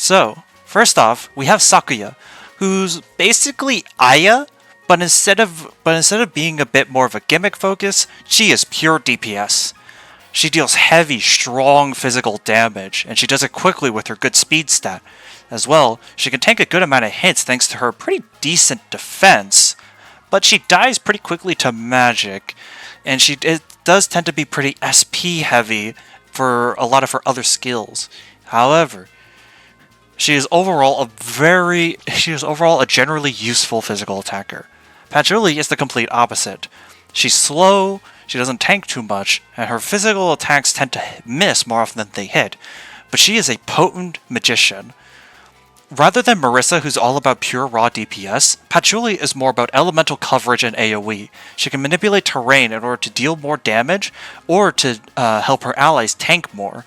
So, first off, we have Sakuya, who's basically Aya, but instead of being a bit more of a gimmick focus, she is pure DPS. She deals heavy, strong physical damage, and she does it quickly with her good speed stat. As well, she can take a good amount of hits thanks to her pretty decent defense, but she dies pretty quickly to magic, and it does tend to be pretty SP heavy for a lot of her other skills. However, she is overall a generally useful physical attacker. Patchouli is the complete opposite. She's slow, she doesn't tank too much, and her physical attacks tend to miss more often than they hit, but she is a potent magician. Rather than Marissa, who's all about pure raw DPS, Patchouli is more about elemental coverage and AoE. She can manipulate terrain in order to deal more damage, or to help her allies tank more.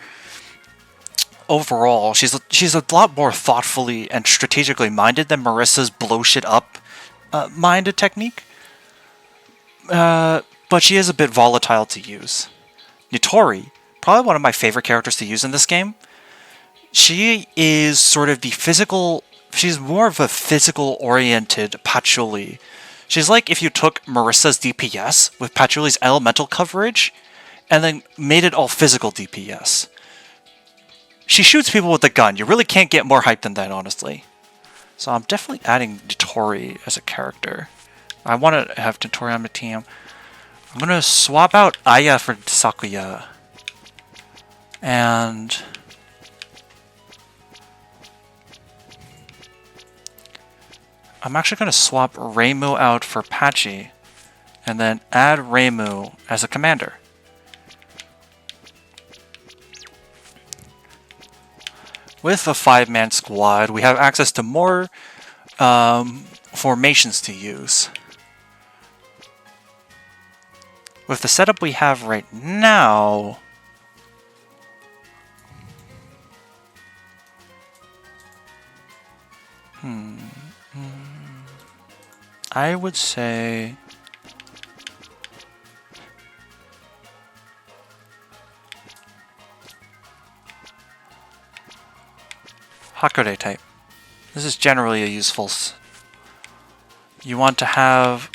Overall, she's a lot more thoughtfully and strategically minded than Marissa's blow shit up minded technique. But she is a bit volatile to use. Nitori, probably one of my favorite characters to use in this game. She is sort of she's more of a physical-oriented Patchouli. She's like if you took Marissa's DPS with Patchouli's elemental coverage, and then made it all physical DPS. She shoots people with a gun. You really can't get more hype than that, honestly. So I'm definitely adding Nitori as a character. I want to have Nitori on the team. I'm going to swap out Aya for Sakuya. And I'm actually going to swap Reimu out for Patchy, and then add Reimu as a commander. With a 5-man squad, we have access to more formations to use. With the setup we have right now, I would say Hakode type. This is generally a useful. You want to have,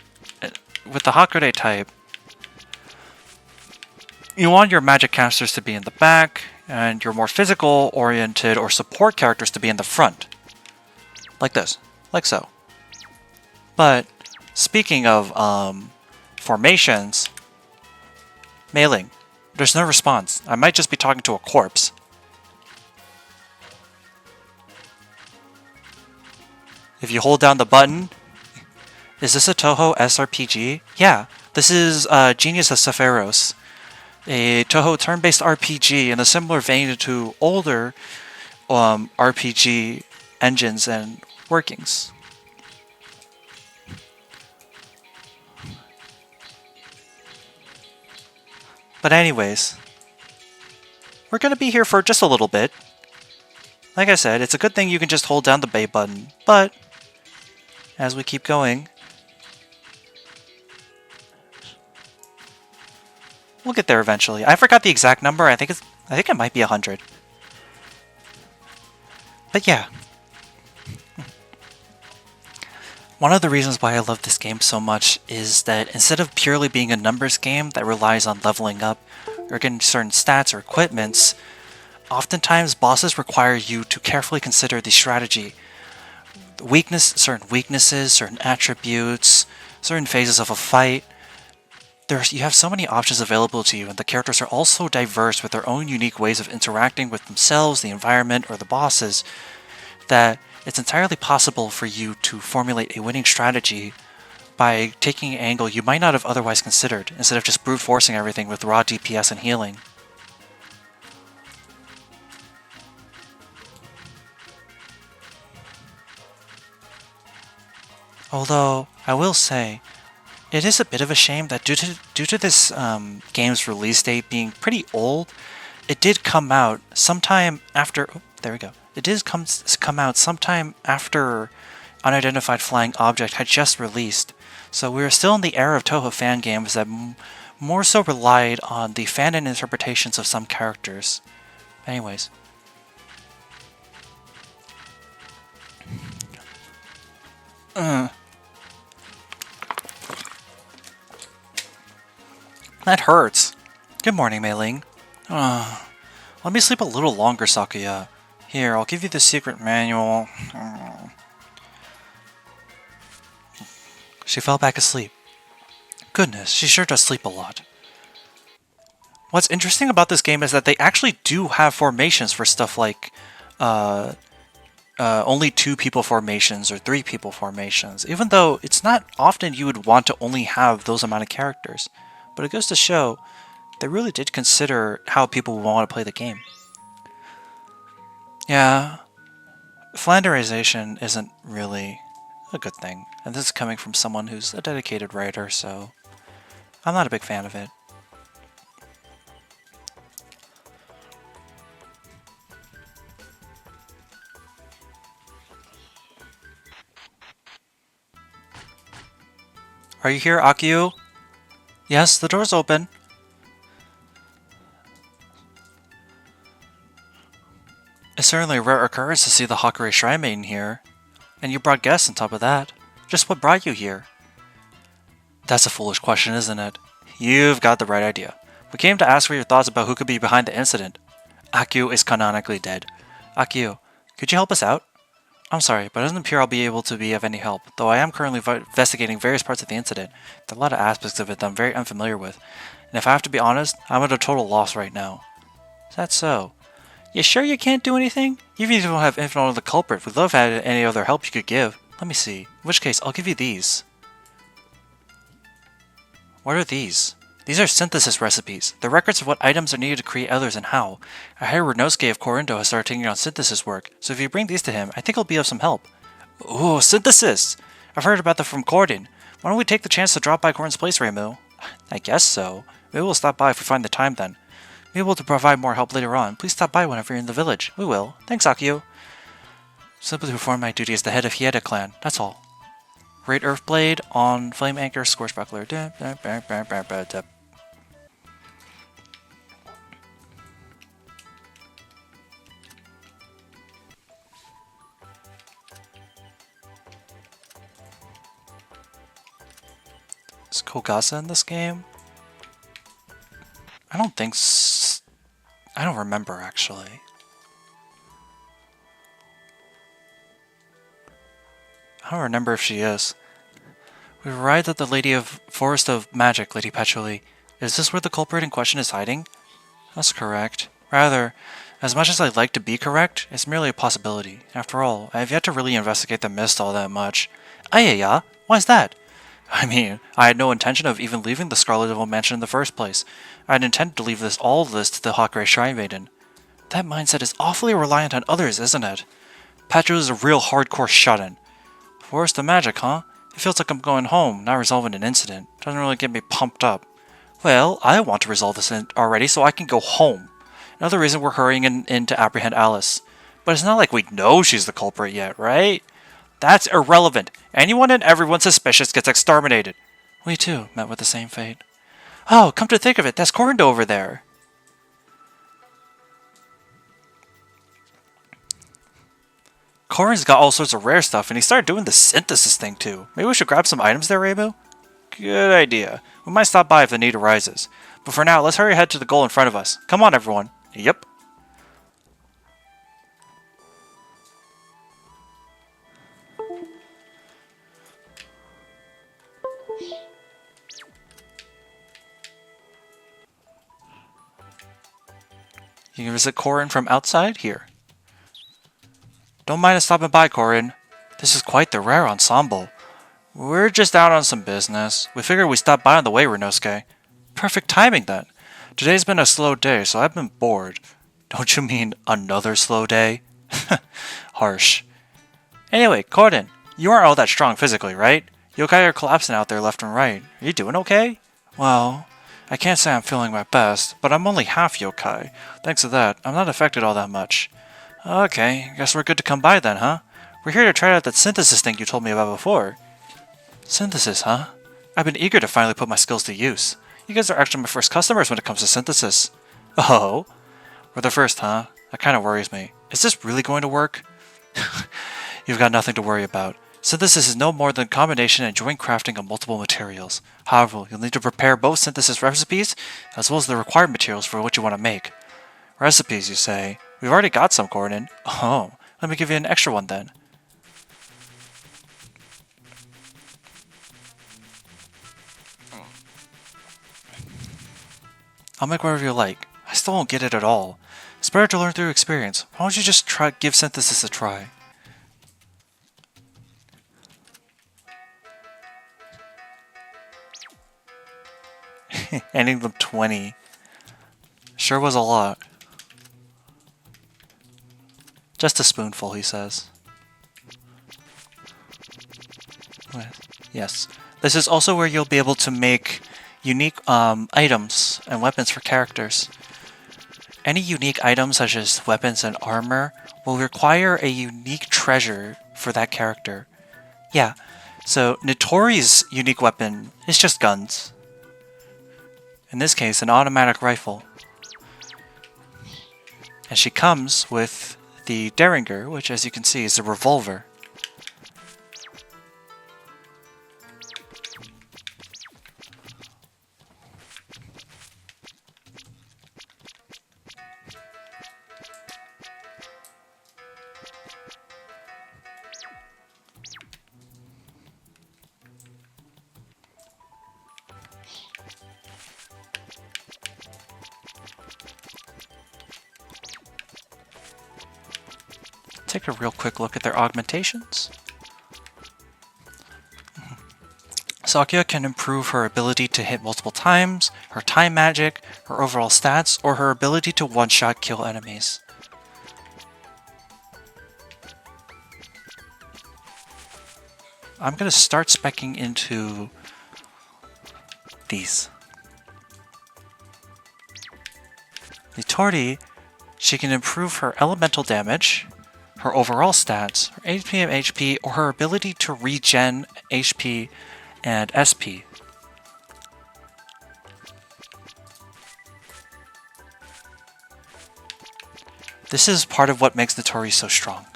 with the Hakode type, you want your magic casters to be in the back, and your more physical oriented or support characters to be in the front. Like this. Like so. But speaking of formations, mailing. There's no response. I might just be talking to a corpse. If you hold down the button, is this a Touhou SRPG? Yeah, this is Genius of Sappheiros, a Touhou turn-based RPG in a similar vein to older RPG engines and workings. But anyways, we're going to be here for just a little bit. Like I said, it's a good thing you can just hold down the B button, but as we keep going, we'll get there eventually. I forgot the exact number. I think it might be 100. But yeah. One of the reasons why I love this game so much is that instead of purely being a numbers game that relies on leveling up or getting certain stats or equipments, oftentimes bosses require you to carefully consider the strategy, certain weaknesses, certain attributes, certain phases of a fight. You have so many options available to you, and the characters are also diverse with their own unique ways of interacting with themselves, the environment, or the bosses, that it's entirely possible for you to formulate a winning strategy by taking an angle you might not have otherwise considered, instead of just brute forcing everything with raw DPS and healing. Although, I will say, it is a bit of a shame that due to this game's release date being pretty old, it did come out sometime after. Oh, there we go. It did come out sometime after Unidentified Flying Object had just released. So we were still in the era of Touhou fan games that more so relied on the fan interpretations of some characters. Anyways. That hurts. Good morning, Mei Ling. Let me sleep a little longer, Sakuya. Here, I'll give you the secret manual. She fell back asleep. Goodness, she sure does sleep a lot. What's interesting about this game is that they actually do have formations for stuff like only 2 people formations or 3 people formations, even though it's not often you would want to only have those amount of characters. But it goes to show they really did consider how people want to play the game. Yeah, flanderization isn't really a good thing, and this is coming from someone who's a dedicated writer, so I'm not a big fan of it. Are you here, Akio? Yes, the door's open. It's certainly a rare occurrence to see the Hakurei Shrine Maiden here. And you brought guests on top of that. Just what brought you here? That's a foolish question, isn't it? You've got the right idea. We came to ask for your thoughts about who could be behind the incident. Akio is canonically dead. Akio, could you help us out? I'm sorry, but it doesn't appear I'll be able to be of any help, though I am currently investigating various parts of the incident. There are a lot of aspects of it that I'm very unfamiliar with, and if I have to be honest, I'm at a total loss right now. Is that so? You sure you can't do anything? Even if you don't have info on the culprit, we'd love to have any other help you could give. Let me see. In which case, I'll give you these. What are these? These are synthesis recipes. They're records of what items are needed to create others and how. I heard Renosuke of Korindo has started taking on synthesis work, so if you bring these to him, I think it'll be of some help. Ooh, synthesis! I've heard about that from Corden. Why don't we take the chance to drop by Corden's place, Reimu? I guess so. Maybe we'll stop by if we find the time then. Maybe we'll be able to provide more help later on. Please stop by whenever you're in the village. We will. Thanks, Akio. Simply perform my duty as the head of Hieda clan. That's all. Great Earthblade on Flame Anchor, Scorchbuckler. Is Kogasa in this game? I don't think I don't remember, actually. I don't remember if she is. We've arrived at the Lady of Forest of Magic, Lady Petuli. Is this where the culprit in question is hiding? That's correct. Rather, as much as I'd like to be correct, it's merely a possibility. After all, I have yet to really investigate the mist all that much. Ayaya? Why's that? I mean, I had no intention of even leaving the Scarlet Devil Mansion in the first place. I had intended to leave all of this to the Hakurei Shrine Maiden. That mindset is awfully reliant on others, isn't it? Petru is a real hardcore shut-in. Forest of Magic, huh? It feels like I'm going home, not resolving an incident. Doesn't really get me pumped up. Well, I want to resolve this already so I can go home. Another reason we're hurrying in to apprehend Alice. But it's not like we know she's the culprit yet, right? That's irrelevant. Anyone and everyone suspicious gets exterminated. We too met with the same fate. Oh, come to think of it, that's Korindo over there. Corin's got all sorts of rare stuff, and he started doing the synthesis thing too. Maybe we should grab some items there, Reimu? Good idea. We might stop by if the need arises. But for now, let's hurry ahead to the goal in front of us. Come on, everyone. Yep. You can visit Corin from outside here. Don't mind us stopping by, Corin. This is quite the rare ensemble. We're just out on some business. We figured we'd stop by on the way, Renosuke. Perfect timing, then. Today's been a slow day, so I've been bored. Don't you mean another slow day? Harsh. Anyway, Corin, you aren't all that strong physically, right? Yokai are collapsing out there left and right. Are you doing okay? Well, I can't say I'm feeling my best, but I'm only half yokai. Thanks to that, I'm not affected all that much. Okay, guess we're good to come by then, huh? We're here to try out that synthesis thing you told me about before. Synthesis, huh? I've been eager to finally put my skills to use. You guys are actually my first customers when it comes to synthesis. Oh? We're the first, huh? That kind of worries me. Is this really going to work? You've got nothing to worry about. Synthesis is no more than a combination and joint crafting of multiple materials. However, you'll need to prepare both synthesis recipes as well as the required materials for what you want to make. Recipes, you say? We've already got some, Gordon. Oh, let me give you an extra one then. I'll make whatever you like. I still don't get it at all. It's better to learn through experience. Why don't you just give synthesis a try? Handing them 20. Sure was a lot. Just a spoonful, he says. Yes. This is also where you'll be able to make unique items and weapons for characters. Any unique items such as weapons and armor will require a unique treasure for that character. Yeah, so Nitori's unique weapon is just guns. In this case, an automatic rifle. And she comes with the Derringer, which as you can see is a revolver. Take a real quick look at their augmentations. Sakuya can improve her ability to hit multiple times, her time magic, her overall stats, or her ability to one-shot kill enemies. I'm going to start speccing into these. Nitori, she can improve her elemental damage, her overall stats, her HP and HP, or her ability to regen HP and SP. This is part of what makes Nitori so strong.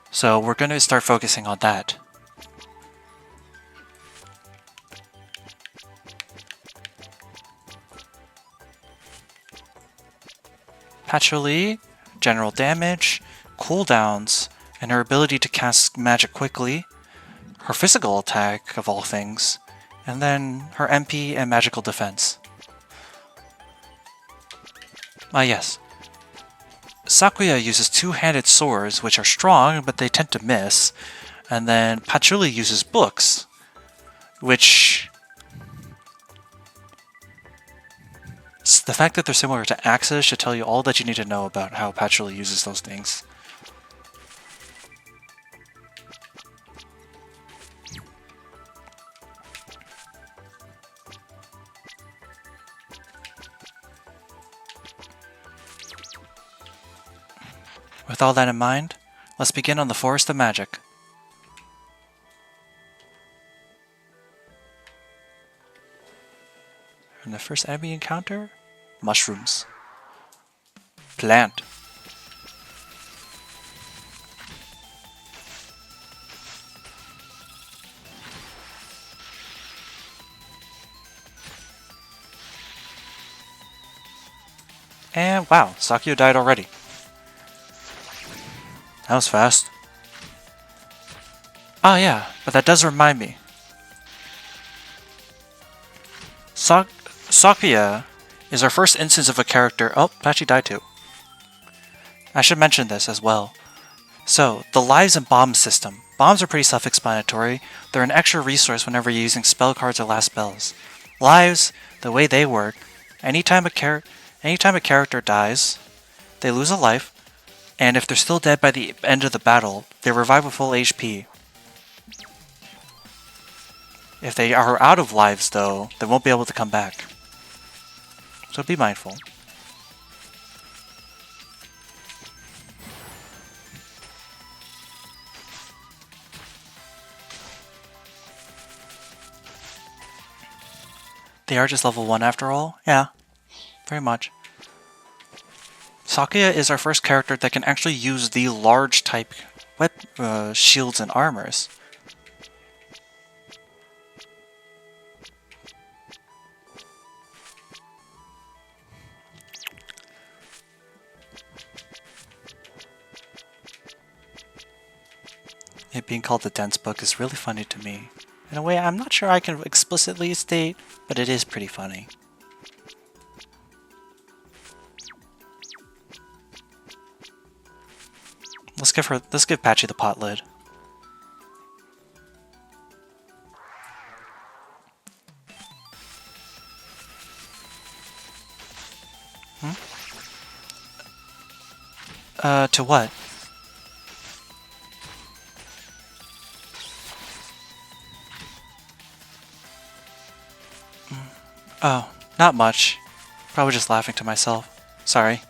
So we're going to start focusing on that. Patchouli, general damage, cooldowns, and her ability to cast magic quickly, her physical attack of all things, and then her MP and magical defense. Yes. Sakuya uses two-handed swords, which are strong, but they tend to miss, and then Patchouli uses books, which... The fact that they're similar to axes should tell you all that you need to know about how Patchouli uses those things. With all that in mind, let's begin on the Forest of Magic. And the first enemy encounter? Mushrooms. Plant. And wow, Sakuya died already. That was fast. Ah yeah, but that does remind me. Sakuya is our first instance of a character. Oh, Pachi died too. I should mention this as well. So, the lives and bombs system. Bombs are pretty self-explanatory. They're an extra resource whenever you're using spell cards or last spells. Lives, the way they work, anytime a character dies, they lose a life, and if they're still dead by the end of the battle, they revive with full HP. If they are out of lives, though, they won't be able to come back. So be mindful. They are just level 1 after all? Yeah, very much. Sakuya is our first character that can actually use the large type shields and armors. It being called the dense book is really funny to me. In a way I'm not sure I can explicitly state, but it is pretty funny. Let's give Patchy the pot lid. To what? Oh, not much. Probably just laughing to myself. Sorry.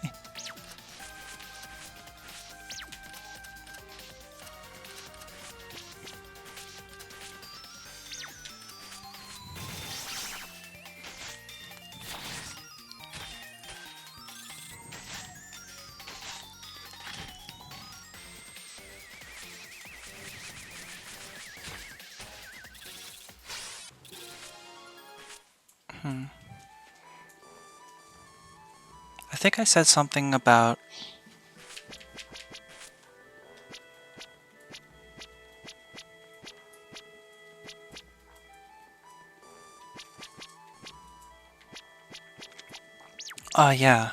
I think I said something about... yeah.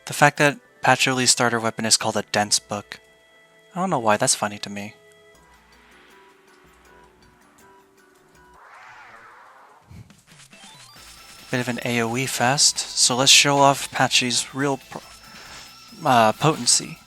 The fact that Patchoulie's starter weapon is called a dense book. I don't know why, that's funny to me. Bit of an AoE fest, so let's show off Patchy's real potency.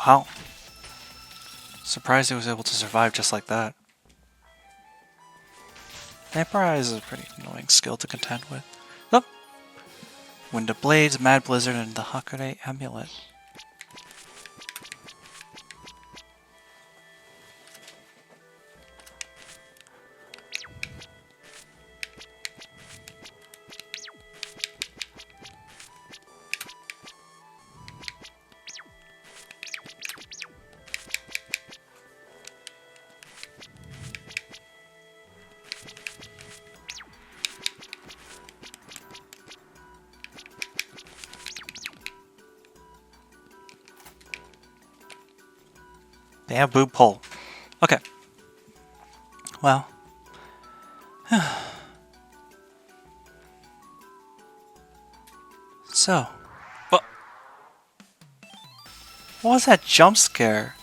Wow. Surprised he was able to survive just like that. Vaporize is a pretty annoying skill to contend with. Oh! Wind of Blades, Mad Blizzard, and the Hakure Amulet. They have boob pole. Okay. Well. So. What was that jump scare?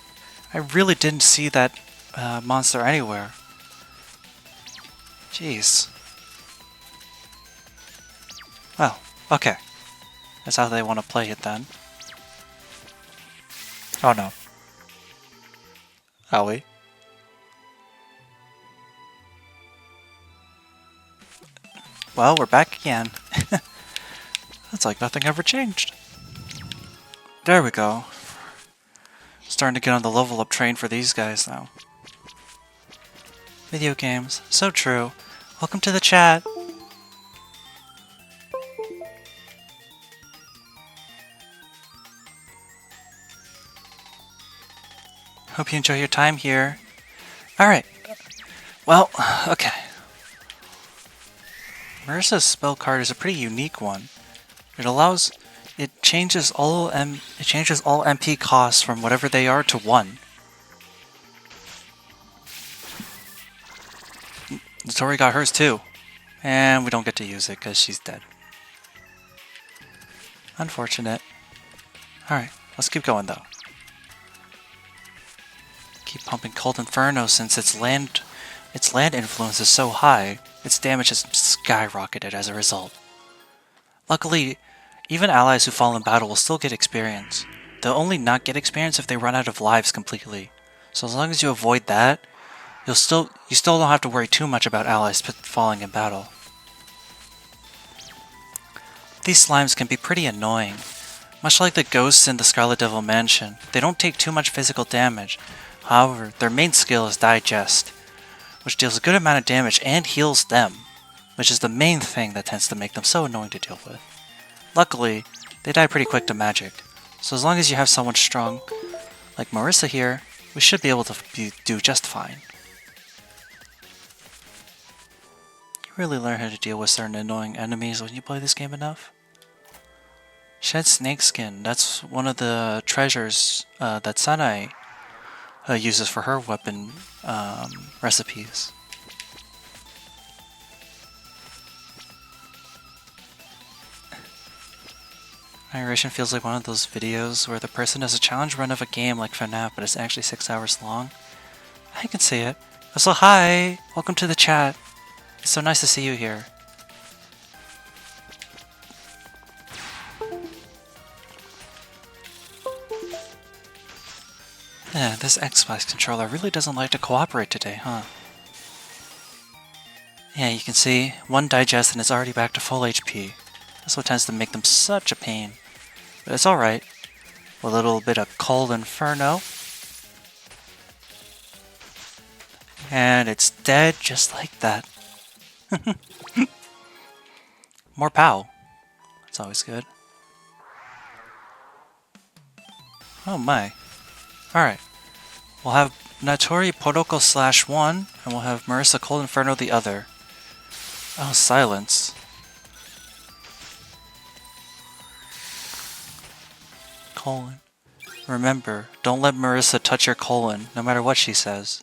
I really didn't see that monster anywhere. Jeez. Well, okay. That's how they want to play it then. Oh no. Are we? Well, we're back again. It's like nothing ever changed. There we go. Starting to get on the level up train for these guys now. Video games. So true. Welcome to the chat. Hope you enjoy your time here. Alright. Well, okay. Marissa's spell card is a pretty unique one. It changes all MP costs from whatever they are to 1. Tori got hers too. And we don't get to use it because she's dead. Unfortunate. Alright. Let's keep going though. Keep pumping Cold Inferno since its land influence is so high, its damage has skyrocketed as a result. Luckily, even allies who fall in battle will still get experience. They'll only not get experience if they run out of lives completely. So as long as you avoid that, you still don't have to worry too much about allies falling in battle. These slimes can be pretty annoying. Much like the ghosts in the Scarlet Devil Mansion, they don't take too much physical damage. However, their main skill is Digest, which deals a good amount of damage and heals them, which is the main thing that tends to make them so annoying to deal with. Luckily, they die pretty quick to magic, so as long as you have someone strong, like Marissa here, we should be able to do just fine. You really learn how to deal with certain annoying enemies when you play this game enough. Shed Snakeskin, that's one of the treasures that Sanai uses for her weapon recipes. Narration feels like one of those videos where the person does a challenge run of a game like FNAF, but it's actually 6 hours long. I can see it. So hi! Welcome to the chat. It's so nice to see you here. Yeah, this Xbox controller really doesn't like to cooperate today, huh? Yeah, you can see, one digest and it's already back to full HP. That's what tends to make them such a pain. But it's alright. A little bit of Cold Inferno. And it's dead just like that. More POW. That's always good. Oh my. Alright. We'll have Natori Poroko /1, and we'll have Marissa Cold Inferno the other. Oh, silence. Colon. Remember, don't let Marissa touch your colon, no matter what she says.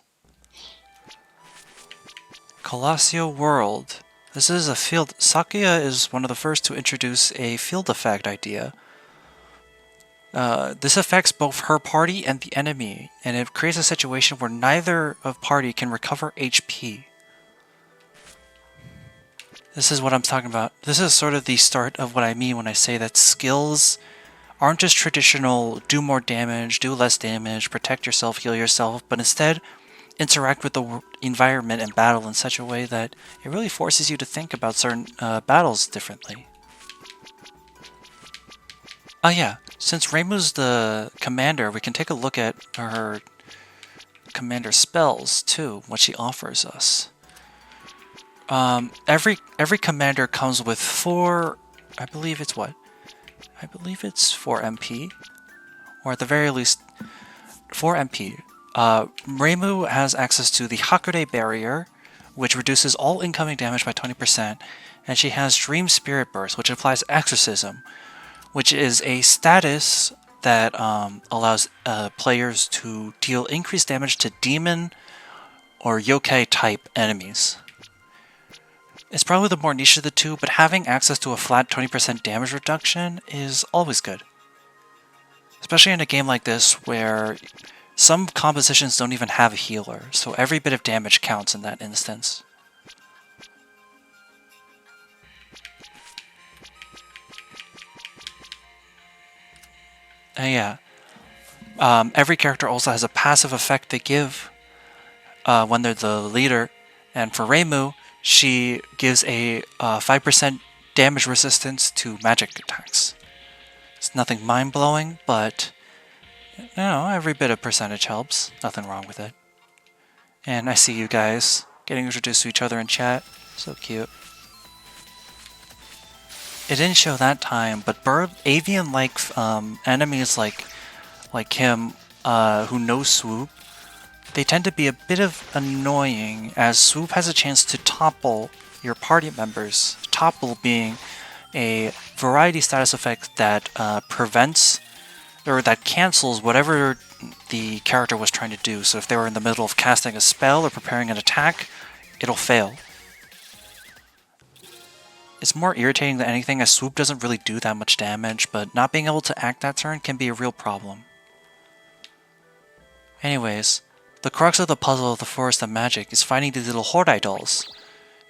Colossio World. This is a field. Sakuya is one of the first to introduce a field effect idea. This affects both her party and the enemy, and it creates a situation where neither of party can recover HP. This is what I'm talking about. This is sort of the start of what I mean when I say that skills aren't just traditional do more damage, do less damage, protect yourself, heal yourself, but instead interact with the environment and battle in such a way that it really forces you to think about certain battles differently. Oh yeah, since Reimu's the commander, we can take a look at her commander spells too, what she offers us. Every commander comes with 4, I believe it's what? I believe it's 4 MP, or at the very least 4 MP. Reimu has access to the Hakude barrier, which reduces all incoming damage by 20%, and she has Dream Spirit Burst, which applies Exorcism, which is a status that allows players to deal increased damage to demon or yokai type enemies. It's probably the more niche of the two, but having access to a flat 20% damage reduction is always good. Especially in a game like this where some compositions don't even have a healer, so every bit of damage counts in that instance. Yeah. Every character also has a passive effect they give when they're the leader, and for Reimu, she gives a 5% damage resistance to magic attacks. It's nothing mind-blowing, but you know, every bit of percentage helps. Nothing wrong with it. And I see you guys getting introduced to each other in chat. So cute. It didn't show that time, but avian-like enemies like him who know Swoop, they tend to be a bit of annoying, as Swoop has a chance to topple your party members. Topple being a variety status effect that prevents or that cancels whatever the character was trying to do. So if they were in the middle of casting a spell or preparing an attack, it'll fail. It's more irritating than anything, as swoop doesn't really do that much damage, but not being able to act that turn can be a real problem. Anyways, the crux of the puzzle of the Forest of Magic is finding these little Horde dolls.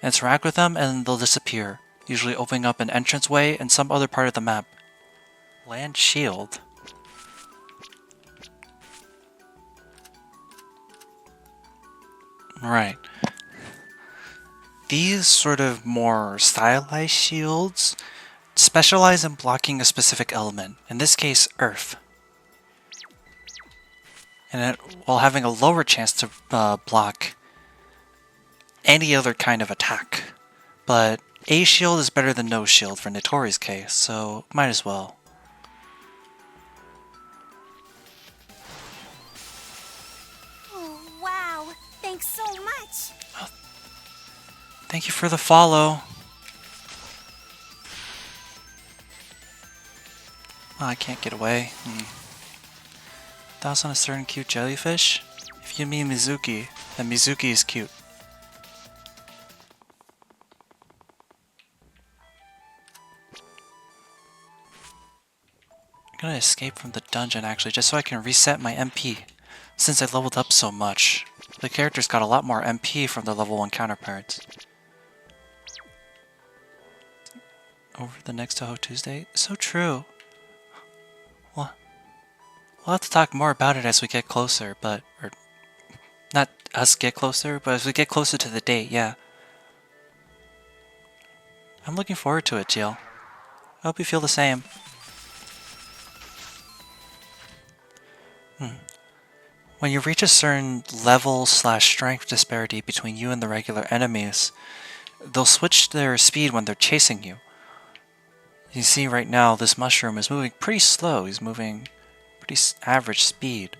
Interact with them and they'll disappear, usually opening up an entranceway in some other part of the map. Land Shield. Right. These sort of more stylized shields specialize in blocking a specific element, in this case, Earth. And while having a lower chance to block any other kind of attack. But a shield is better than no shield for Notori's case, so might as well. Oh, wow. Thanks so much. Thank you for the follow. Oh, I can't get away. Thoughts on a certain cute jellyfish? If you mean Mizuki, then Mizuki is cute. I'm gonna escape from the dungeon actually, just so I can reset my MP. Since I leveled up so much, the character's got a lot more MP from their level 1 counterparts. Over the next Touhou Tuesday? So true. Well, we'll have to talk more about it as we get closer, or not us get closer, but as we get closer to the date, yeah. I'm looking forward to it, Jill. I hope you feel the same. When you reach a certain level/strength disparity between you and the regular enemies, they'll switch their speed when they're chasing you. You see right now, this mushroom is moving pretty slow. He's moving pretty average speed.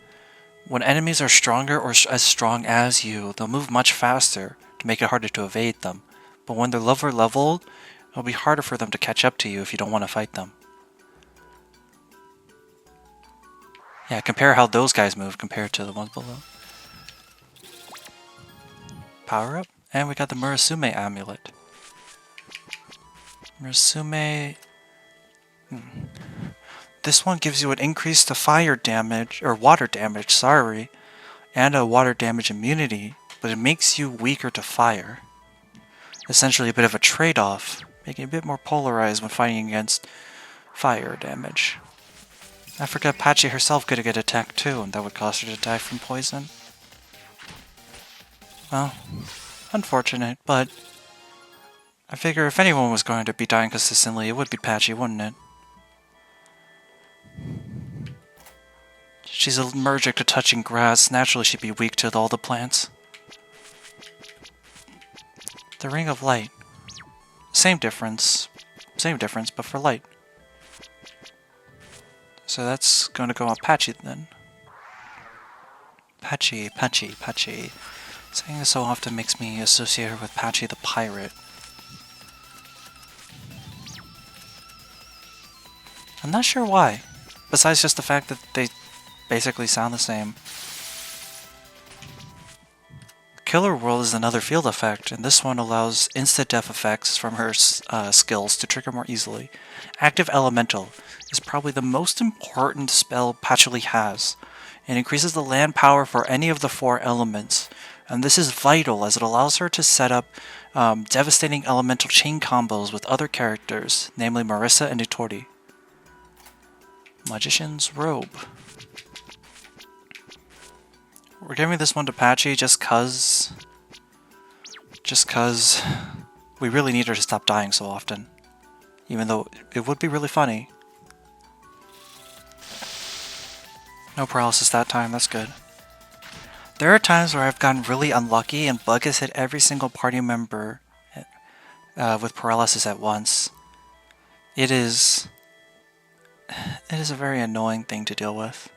When enemies are stronger or as strong as you, they'll move much faster to make it harder to evade them. But when they're lower leveled, it'll be harder for them to catch up to you if you don't want to fight them. Yeah, compare how those guys move compared to the ones below. Power up, and we got the Murasume amulet. Murasume... This one gives you an increase to fire damage, or water damage, sorry, and a water damage immunity, but it makes you weaker to fire. Essentially a bit of a trade-off, making it a bit more polarized when fighting against fire damage. I forgot Patchy herself could get attacked too, and that would cause her to die from poison. Well, unfortunate, but I figure if anyone was going to be dying consistently, it would be Patchy, wouldn't it? She's allergic to touching grass, naturally she'd be weak to all the plants. The Ring of Light. Same difference, but for light. So that's going to go on Patchy then. Patchy. Saying this so often makes me associate her with Patchy the Pirate. I'm not sure why, besides just the fact that they basically sound the same. Killer Whirl is another field effect, and this one allows instant-death effects from her skills to trigger more easily. Active Elemental is probably the most important spell Patchouli has. It increases the land power for any of the 4 elements, and this is vital as it allows her to set up devastating elemental chain combos with other characters, namely Marissa and Notori. Magician's Robe. We're giving this one to Patchy just cause we really need her to stop dying so often. Even though it would be really funny. No paralysis that time, that's good. There are times where I've gotten really unlucky and Bug has hit every single party member with paralysis at once. It is a very annoying thing to deal with.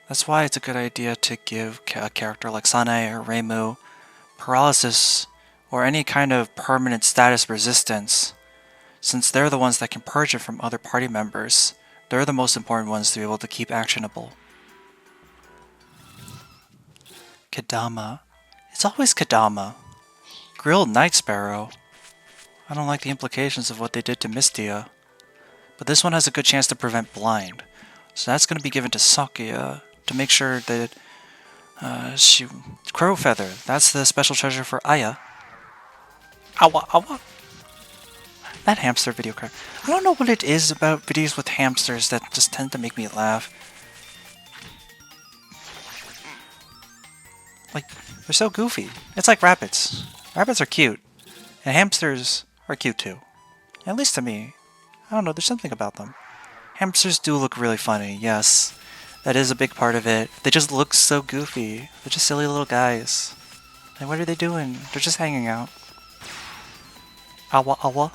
That's why it's a good idea to give a character like Sanae or Reimu paralysis or any kind of permanent status resistance, since they're the ones that can purge it from other party members. They're the most important ones to be able to keep actionable. Kadama. It's always Kadama. Grilled Night Sparrow. I don't like the implications of what they did to Mistia. But this one has a good chance to prevent blind. So that's going to be given to Sakuya to make sure that Crow Feather. That's the special treasure for Aya. Awa awa. That hamster video card. I don't know what it is about videos with hamsters that just tend to make me laugh. Like, they're so goofy. It's like rabbits. Rabbits are cute. And hamsters are cute too. At least to me. I don't know, there's something about them. Hamsters do look really funny, yes. That is a big part of it. They just look so goofy. They're just silly little guys. Like, what are they doing? They're just hanging out. Awa awa.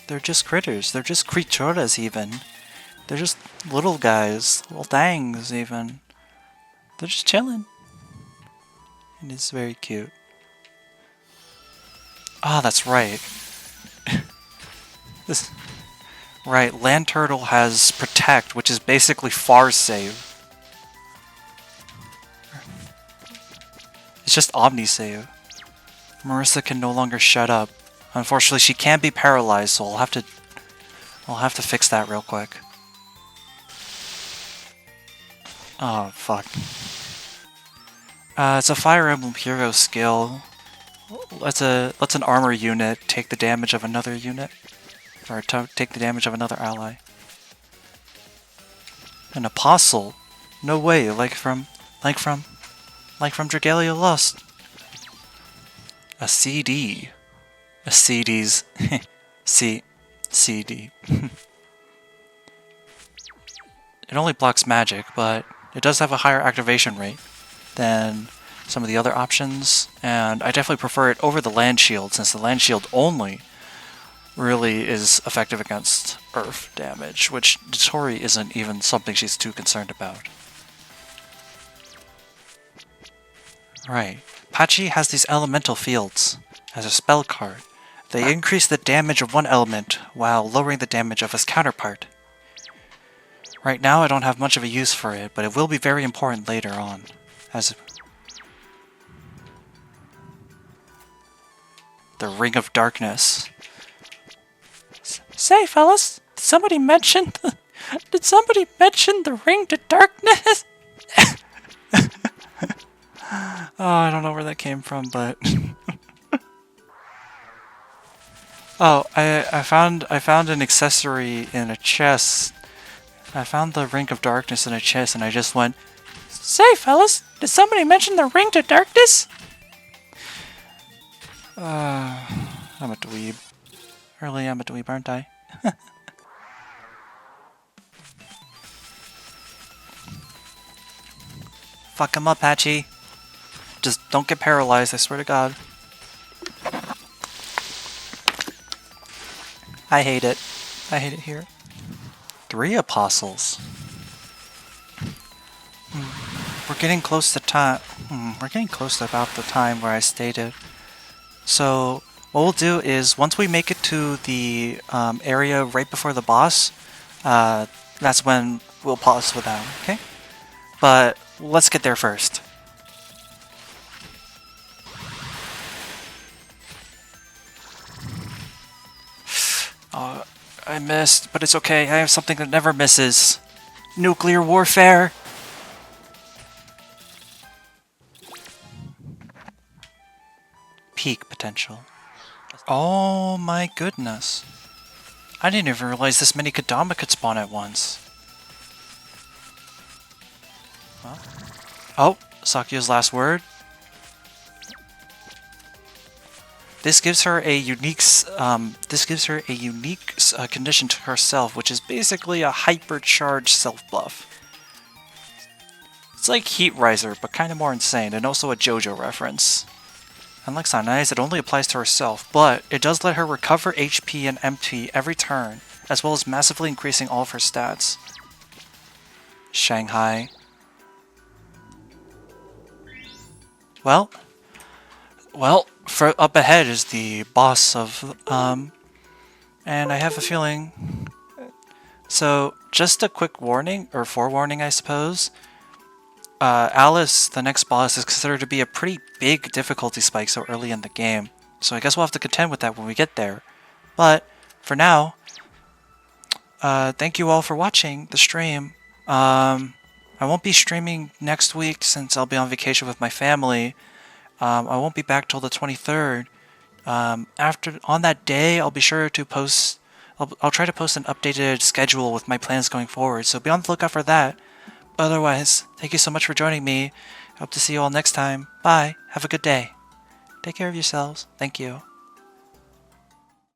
They're just critters. They're just creaturas even. They're just little guys. Little things even. They're just chilling. And it's very cute. Ah, that's right. Right, Land Turtle has Protect, which is basically Far Save. It's just Omni Save. Marissa can no longer shut up. Unfortunately, she can be paralyzed, so I'll have to fix that real quick. Oh, fuck. It's a Fire Emblem hero skill. Let's an armor unit take the damage of another unit. Or take the damage of another ally. An apostle? No way, like from Dragalia Lost. A CD. A CD's CD. It only blocks magic, but it does have a higher activation rate than some of the other options, and I definitely prefer it over the land shield, since the land shield only really is effective against earth damage, which Tori isn't even something she's too concerned about. Right. Pachi has these elemental fields as a spell card. They increase the damage of one element while lowering the damage of its counterpart. Right now I don't have much of a use for it, but it will be very important later on. As the Ring of Darkness. Say, fellas, did somebody mention the Ring to Darkness? Oh, I don't know where that came from, but oh, I found an accessory in a chest. I found the Ring of Darkness in a chest, and I just went, "Say, fellas, did somebody mention the Ring to Darkness?" I'm a dweeb. Really, I'm a dweeb, aren't I? Fuck him up, Patchy. Just don't get paralyzed, I swear to God. I hate it. I hate it here. 3 apostles. We're getting close to time. We're getting close to about the time where I stated. So what we'll do is once we make it to the area right before the boss, that's when we'll pause for that. Okay? But let's get there first. I missed, but it's okay. I have something that never misses. Nuclear warfare! Peak potential. Oh my goodness. I didn't even realize this many Kodama could spawn at once. Well. Oh, Sakuya's last word. This gives her a unique condition to herself, which is basically a hypercharged self-buff. It's like Heat Riser, but kind of more insane, and also a JoJo reference. Unlike Sanai's, it only applies to herself, but it does let her recover HP and MP every turn, as well as massively increasing all of her stats. Shanghai. Well, up ahead is the boss of, and I have a feeling. So, just a quick warning, or forewarning, I suppose. Alice, the next boss, is considered to be a pretty big difficulty spike so early in the game. So I guess we'll have to contend with that when we get there. But for now, thank you all for watching the stream. I won't be streaming next week since I'll be on vacation with my family. I won't be back till the 23rd. After on that day, I'll be sure to post. I'll try to post an updated schedule with my plans going forward. So be on the lookout for that. Otherwise, thank you so much for joining me. Hope to see you all next time. Bye. Have a good day. Take care of yourselves. Thank you.